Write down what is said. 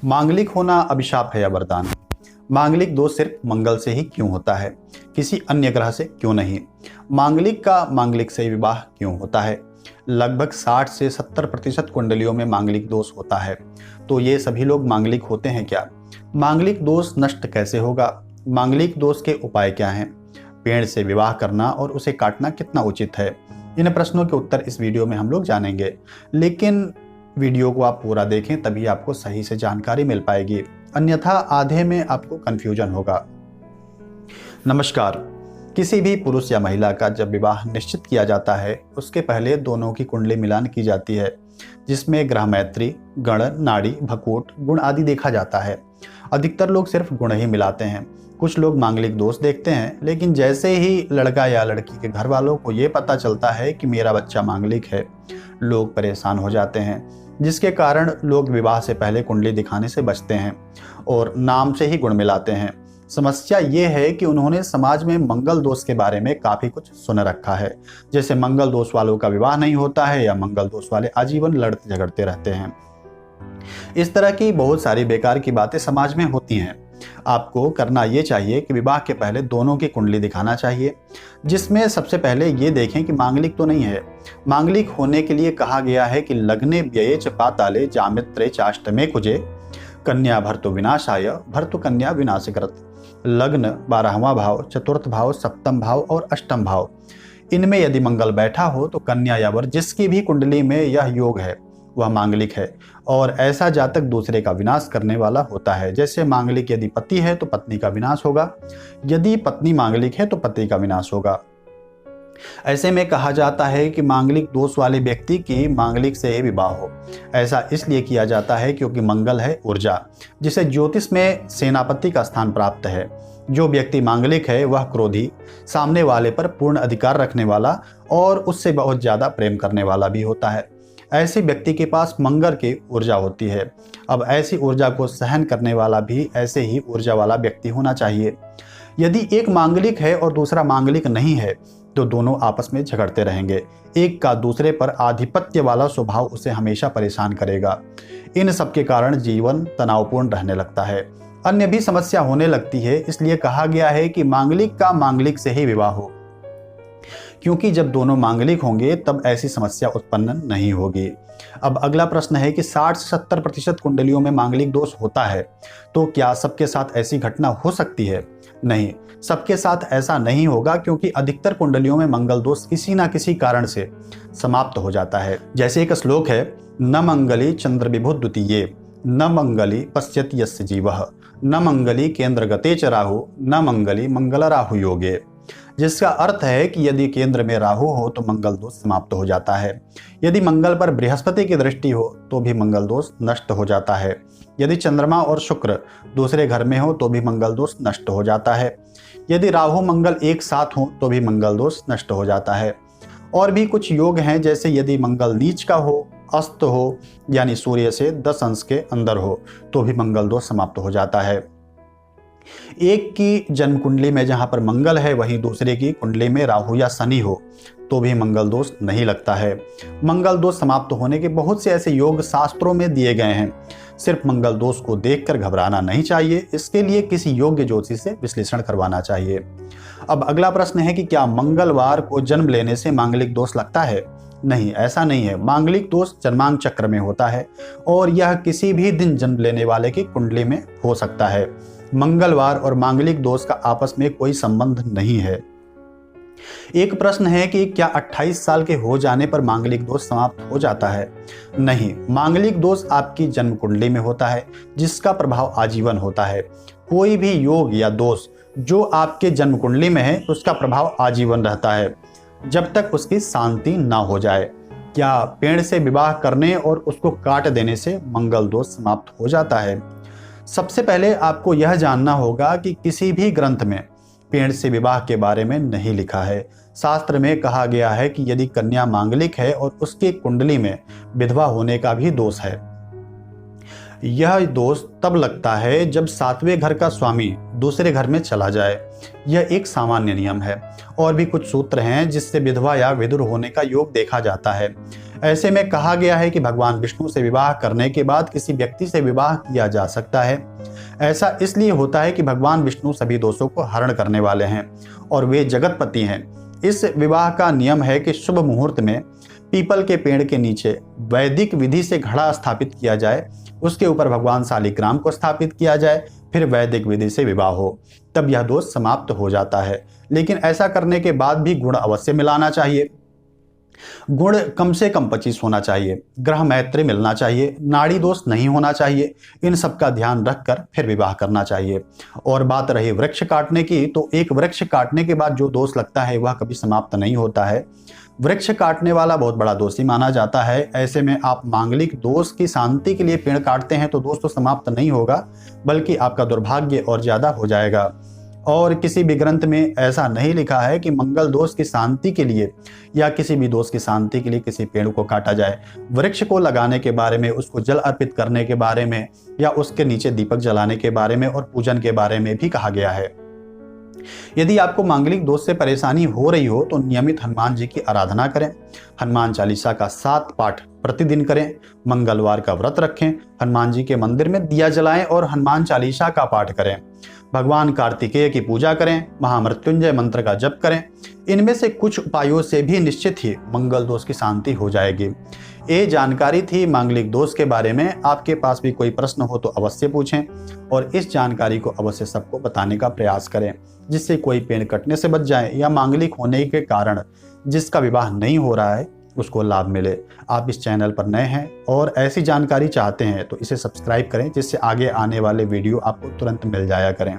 मांगलिक होना अभिशाप है या वरदान? मांगलिक दोष सिर्फ मंगल से ही क्यों होता है, किसी अन्य ग्रह से क्यों नहीं? मांगलिक का मांगलिक से विवाह क्यों होता है? लगभग 60 से 70% कुंडलियों में मांगलिक दोष होता है। तो ये सभी लोग मांगलिक होते हैं क्या? मांगलिक दोष नष्ट कैसे होगा? मांगलिक दोष के उपाय क्या हैं? पेड़ से विवाह करना और उसे काटना कितना उचित है? इन प्रश्नों के उत्तर इस वीडियो में हम लोग जानेंगे, लेकिन वीडियो को आप पूरा देखें, तभी आपको सही से जानकारी मिल पाएगी, अन्यथा आधे में आपको कंफ्यूजन होगा। नमस्कार। किसी भी पुरुष या महिला का जब विवाह निश्चित किया जाता है, उसके पहले दोनों की कुंडली मिलान की जाती है, जिसमें ग्रह मैत्री, गण, नाड़ी, भकूट, गुण आदि देखा जाता है। अधिकतर लोग सिर्फ गुण ही मिलाते हैं। कुछ लोग मांगलिक दोष देखते हैं, लेकिन जैसे ही लड़का या लड़की के घर वालों को ये पता चलता है कि मेरा बच्चा मांगलिक है, लोग परेशान हो जाते हैं, जिसके कारण लोग विवाह से पहले कुंडली दिखाने से बचते हैं और नाम से ही गुण मिलाते हैं। समस्या ये है कि उन्होंने समाज में मंगल दोष के बारे में काफ़ी कुछ सुन रखा है, जैसे मंगल दोष वालों का विवाह नहीं होता है या मंगल दोष वाले आजीवन लड़ते झगड़ते रहते हैं। इस तरह की बहुत सारी बेकार की बातें समाज में होती हैं। आपको करना ये चाहिए कि विवाह के पहले दोनों की कुंडली दिखाना चाहिए, जिसमें सबसे पहले ये देखें कि मांगलिक तो नहीं है। मांगलिक होने के लिए कहा गया है कि लग्ने व्यये च पाताले जामित्रे चाष्टमे कुजे कन्या भर्तु विनाशाय भर्तु कन्या विनाशकृत। लग्न 12वां भाव, चतुर्थ भाव, सप्तम भाव और अष्टम भाव, इनमें यदि मंगल बैठा हो तो कन्या या वर जिसकी भी कुंडली में यह योग है वह मांगलिक है, और ऐसा जातक दूसरे का विनाश करने वाला होता है। जैसे मांगलिक यदि पति है तो पत्नी का विनाश होगा, यदि पत्नी मांगलिक है तो पति का विनाश होगा। ऐसे में कहा जाता है कि मांगलिक दोष वाले व्यक्ति की मांगलिक से ही विवाह हो। ऐसा इसलिए किया जाता है क्योंकि मंगल है ऊर्जा, जिसे ज्योतिष में सेनापति का स्थान प्राप्त है। जो व्यक्ति मांगलिक है वह क्रोधी, सामने वाले पर पूर्ण अधिकार रखने वाला और उससे बहुत ज्यादा प्रेम करने वाला भी होता है। ऐसे व्यक्ति के पास मंगल की ऊर्जा होती है। अब ऐसी ऊर्जा को सहन करने वाला भी ऐसे ही ऊर्जा वाला व्यक्ति होना चाहिए। यदि एक मांगलिक है और दूसरा मांगलिक नहीं है तो दोनों आपस में झगड़ते रहेंगे। एक का दूसरे पर आधिपत्य वाला स्वभाव उसे हमेशा परेशान करेगा। इन सब के कारण जीवन तनावपूर्ण रहने लगता है। अन्य भी समस्या होने लगती है। इसलिए कहा गया है कि मांगलिक का मांगलिक से ही विवाह हो, क्योंकि जब दोनों मांगलिक होंगे तब ऐसी समस्या उत्पन्न नहीं होगी। अब अगला प्रश्न है कि 60 से 70% कुंडलियों में मांगलिक दोष होता है, तो क्या सबके साथ ऐसी घटना हो सकती है? नहीं, सबके साथ ऐसा नहीं होगा, क्योंकि अधिकतर कुंडलियों में मंगल दोष किसी न किसी कारण से समाप्त हो जाता है। जैसे एक श्लोक है, न मंगली चंद्र विभु द्वितीये, न मंगली पश्यति यस्य जीवः, न मंगली केंद्र गते च राहु, न मंगली मंगल राहु योगे। जिसका अर्थ है कि यदि केंद्र में राहु हो तो मंगल दोष समाप्त हो जाता है। यदि मंगल पर बृहस्पति की दृष्टि हो तो भी मंगल दोष नष्ट हो जाता है। यदि चंद्रमा और शुक्र दूसरे घर में हो तो भी मंगल दोष नष्ट हो जाता है। यदि राहु मंगल एक साथ हो तो भी मंगल दोष नष्ट हो जाता है। और भी कुछ योग हैं, जैसे यदि मंगल नीच का हो, अस्त हो, यानी सूर्य से 10 अंश के अंदर हो, तो भी मंगल दोष समाप्त हो जाता है। एक की जन्म कुंडली में जहां पर मंगल है, वहीं दूसरे की कुंडली में राहु या शनि हो तो भी मंगल दोष नहीं लगता है। मंगल दोष समाप्त होने के बहुत से ऐसे योग शास्त्रों में दिए गए हैं। सिर्फ मंगल दोष को देखकर घबराना नहीं चाहिए, इसके लिए किसी योग्य ज्योतिषी से विश्लेषण करवाना चाहिए। अब अगला प्रश्न है कि क्या मंगलवार को जन्म लेने से मांगलिक दोष लगता है? नहीं, ऐसा नहीं है। मांगलिक दोष जन्मांक चक्र में होता है और यह किसी भी दिन जन्म लेने वाले की कुंडली में हो सकता है। मंगलवार और मांगलिक दोष का आपस में कोई संबंध नहीं है। एक प्रश्न है कि क्या 28 साल के हो जाने पर मांगलिक दोष समाप्त हो जाता है? नहीं, मांगलिक दोष आपकी जन्म कुंडली में होता है, जिसका प्रभाव आजीवन होता है। कोई भी योग या दोष जो आपके जन्म कुंडली में है, उसका प्रभाव आजीवन रहता है, जब तक उसकी शांति ना हो जाए। क्या पेड़ से विवाह करने और उसको काट देने से मंगल दोष समाप्त हो जाता है? सबसे पहले आपको यह जानना होगा कि किसी भी ग्रंथ में पेड़ से विवाह के बारे में नहीं लिखा है। शास्त्र में कहा गया है कि यदि कन्या मांगलिक है और उसकी कुंडली में विधवा होने का भी दोष है, यह दोष तब लगता है जब 7वें घर का स्वामी दूसरे घर में चला जाए। यह एक सामान्य नियम है। और भी कुछ सूत्र हैं जिससे विधवा या विधुर होने का योग देखा जाता है। ऐसे में कहा गया है कि भगवान विष्णु से विवाह करने के बाद किसी व्यक्ति से विवाह किया जा सकता है। ऐसा इसलिए होता है कि भगवान विष्णु सभी दोषों को हरण करने वाले हैं और वे जगतपति हैं। इस विवाह का नियम है कि शुभ मुहूर्त में पीपल के पेड़ के नीचे वैदिक विधि से घड़ा स्थापित किया जाए, उसके ऊपर भगवान शालिग्राम को स्थापित किया जाए, फिर वैदिक विधि से विवाह हो, तब यह दोष समाप्त हो जाता है। लेकिन ऐसा करने के बाद भी गुण अवश्य मिलाना चाहिए। गुण कम से कम 25 होना चाहिए, ग्रह मैत्री मिलना चाहिए, नाड़ी दोष नहीं होना चाहिए। इन सब का ध्यान रखकर फिर विवाह करना चाहिए। और बात रही वृक्ष काटने की, तो एक वृक्ष काटने के बाद जो दोष लगता है वह कभी समाप्त नहीं होता है। वृक्ष काटने वाला बहुत बड़ा दोषी माना जाता है। ऐसे में आप मांगलिक दोष की शांति के लिए पेड़ काटते हैं तो दोष तो समाप्त नहीं होगा, बल्कि आपका दुर्भाग्य और ज्यादा हो जाएगा। और किसी भी ग्रंथ में ऐसा नहीं लिखा है कि मंगल दोष की शांति के लिए या किसी भी दोष की शांति के लिए किसी पेड़ को काटा जाए। वृक्ष को लगाने के बारे में, उसको जल अर्पित करने के बारे में या उसके नीचे दीपक जलाने के बारे में और पूजन के बारे में भी कहा गया है। यदि आपको मांगलिक दोष से परेशानी हो रही हो तो नियमित हनुमान जी की आराधना करें, हनुमान चालीसा का 7 पाठ प्रतिदिन करें, मंगलवार का व्रत रखें, हनुमान जी के मंदिर में दिया जलाएं और हनुमान चालीसा का पाठ करें, भगवान कार्तिकेय की पूजा करें, महामृत्युंजय मंत्र का जप करें। इनमें से कुछ उपायों से भी निश्चित ही मंगल दोष की शांति हो जाएगी। ये जानकारी थी मांगलिक दोष के बारे में। आपके पास भी कोई प्रश्न हो तो अवश्य पूछें और इस जानकारी को अवश्य सबको बताने का प्रयास करें, जिससे कोई पेड़ कटने से बच जाए या मांगलिक होने के कारण जिसका विवाह नहीं हो रहा है उसको लाभ मिले। आप इस चैनल पर नए हैं और ऐसी जानकारी चाहते हैं तो इसे सब्सक्राइब करें, जिससे आगे आने वाले वीडियो आपको तुरंत मिल जाया करें।